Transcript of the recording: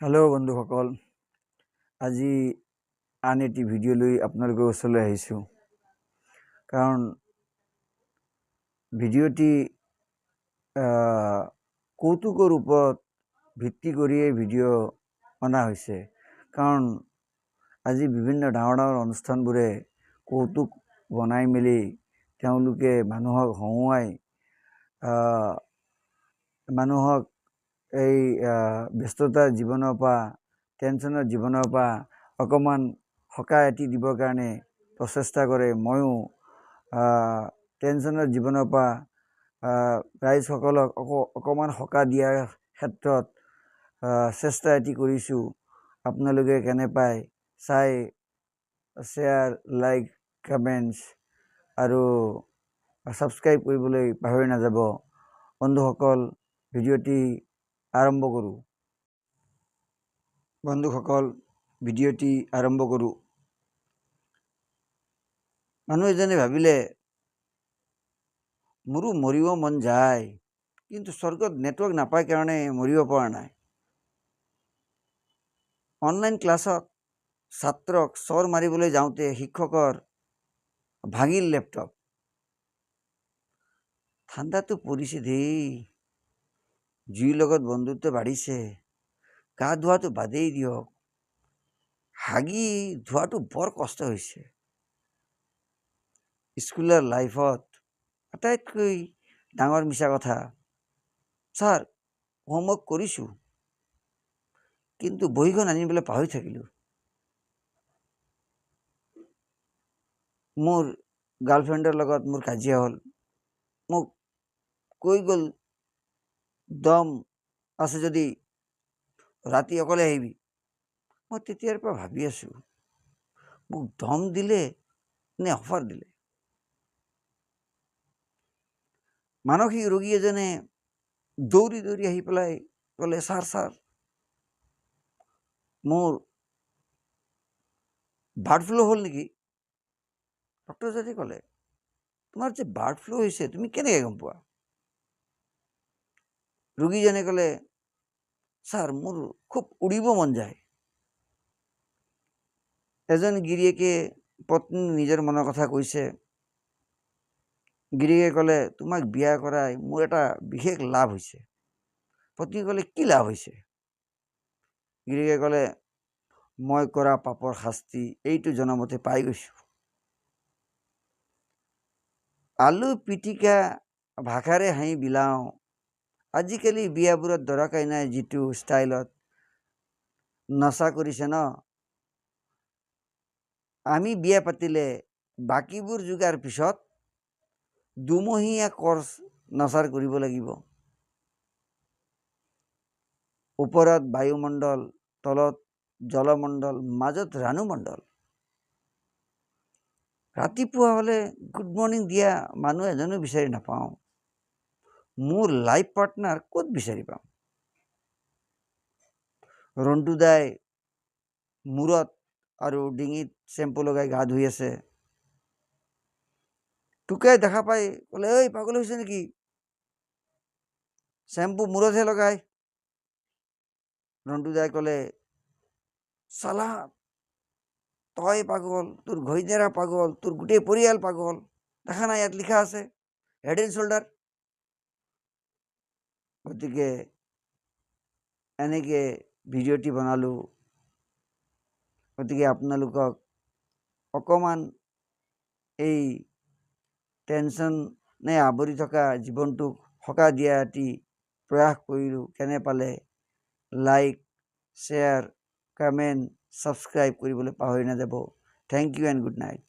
Hello' বন্ধুসকল, আজি আন এটি ভিডিঅ' লৈ আপোনালোকৰ ওচৰলৈ আহিছোঁ। কাৰণ ভিডিঅ'টি কৌতুকৰ ওপৰত ভিত্তি কৰিয়েই ভিডিঅ' অনা হৈছে। কাৰণ আজি বিভিন্ন ডাঙৰ ডাঙৰ অনুষ্ঠানবোৰে কৌতুক বনাই মেলি তেওঁলোকে মানুহক হহুৱাই মানুহক এই ব্যস্ততাৰ জীৱনৰ পৰা, টেনশ্যনৰ জীৱনৰ পৰা অকণমান সকাহ এটি দিবৰ কাৰণে প্ৰচেষ্টা কৰে। ময়ো টেনশ্যনৰ জীৱনৰ পৰা ৰাইজসকলক অকণমান সকাহ দিয়াৰ ক্ষেত্ৰত চেষ্টা এটি কৰিছোঁ। আপোনালোকে কেনে পায় চাই শ্বেয়াৰ, লাইক, কমেণ্টছ আৰু ছাবস্ক্ৰাইব কৰিবলৈ পাহৰি নাযাব। বন্ধুসকল, ভিডিঅ'টি আৰম্ভ কৰোঁ। মানুহ এজনে ভাবিলে, মোৰো মৰিব মন যায়, কিন্তু স্বৰ্গত নেটৱৰ্ক নাপায় কাৰণে মৰিব পৰা নাই। অনলাইন ক্লাছত ছাত্ৰক চৰ মাৰিবলৈ যাওঁতে শিক্ষকৰ ভাঙিল লেপটপ। ঠাণ্ডাটো পৰিছে দেই, জুইৰ লগত বন্ধুত্ব বাঢ়িছে। গা ধোৱাটো বাদেই দিয়ক, হাগি ধোৱাটো বৰ কষ্ট হৈছে। স্কুলৰ লাইফত আটাইতকৈ ডাঙৰ মিছা কথা, ছাৰ হোমৱৰ্ক কৰিছোঁ কিন্তু বহীখন আনিবলৈ পাহৰি থাকিলোঁ। মোৰ গাৰ্লফ্ৰেণ্ডৰ লগত মোৰ কাজিয়া হ'ল, মোক কৈ গ'ল, দম আছে যদি ৰাতি অকলে আহিবি। মই তেতিয়াৰ পৰা ভাবি আছোঁ, মোক দম দিলে নে অফাৰ দিলে। মানসিক ৰোগী এজনে দৌৰি দৌৰি আহি পেলাই ক'লে, ছাৰ মোৰ বাৰ্ড ফ্লু হ'ল নেকি? ডক্টৰজনে ক'লে, তোমাৰ যে বাৰ্ড ফ্লু হৈছে তুমি কেনেকৈ গম পোৱা? ৰোগীজনে ক'লে, ছাৰ মোৰ খুব উৰিব মন যায়। এজন গিৰিয়েকে পত্নী নিজৰ মনৰ কথা কৈছে। গিৰিয়েকে ক'লে, তোমাক বিয়া কৰাই মোৰ এটা বিশেষ লাভ হৈছে। পত্নীয়ে ক'লে, কি লাভ হৈছে? গিৰিয়েকে ক'লে, মই কৰা পাপৰ শাস্তি এইটো জনমতে পাই গৈছোঁ। আলু পিটিকা ভাষাৰে হাঁহি বিলাওঁ। আজিকালি বিয়াবোৰত দৰা কইনাই যিটো ষ্টাইলত নচা কৰিছে ন, আমি বিয়া পাতিলে বাকীবোৰ যোগাৰ পিছত দুমহীয়া কৰ্চ নচাৰ কৰিব লাগিব। ওপৰত বায়ুমণ্ডল, তলত জলমণ্ডল, মাজত ৰাণুমণ্ডল। ৰাতিপুৱা হ'লে গুড মৰ্ণিং দিয়া মানুহ এজনো বিচাৰি নাপাওঁ। মোৰ লাইফ পাৰ্টনাৰ ক'ত বিচাৰি পাম? ৰন্টুদাই মূৰত আৰু ডিঙিত চেম্পু লগাই গা ধুই আছে। টুকাই দেখা পাই ক'লে, ঐ পাগল হৈছে নেকি, চেম্পু মূৰতহে লগাই। ৰন্টুদাই ক'লে, চালা তই পাগল, তোৰ ঘৈণীয়েৰা পাগল, তোৰ গোটেই পৰিয়াল পাগল। দেখা নাই ইয়াত লিখা আছে হেড এণ্ড শ্বল্ডাৰ। গতিকে এনেকৈ ভিডিঅ'টি বনালোঁ। গতিকে আপোনালোকক অকণমান এই টেনশ্যনে আৱৰি থকা জীৱনটোক সকাহ দিয়া এটি প্ৰয়াস কৰিলোঁ। কেনে পালে লাইক, শ্বেয়াৰ, কমেণ্ট, ছাবস্ক্ৰাইব কৰিবলৈ পাহৰি নাযাব। Thank you and good night.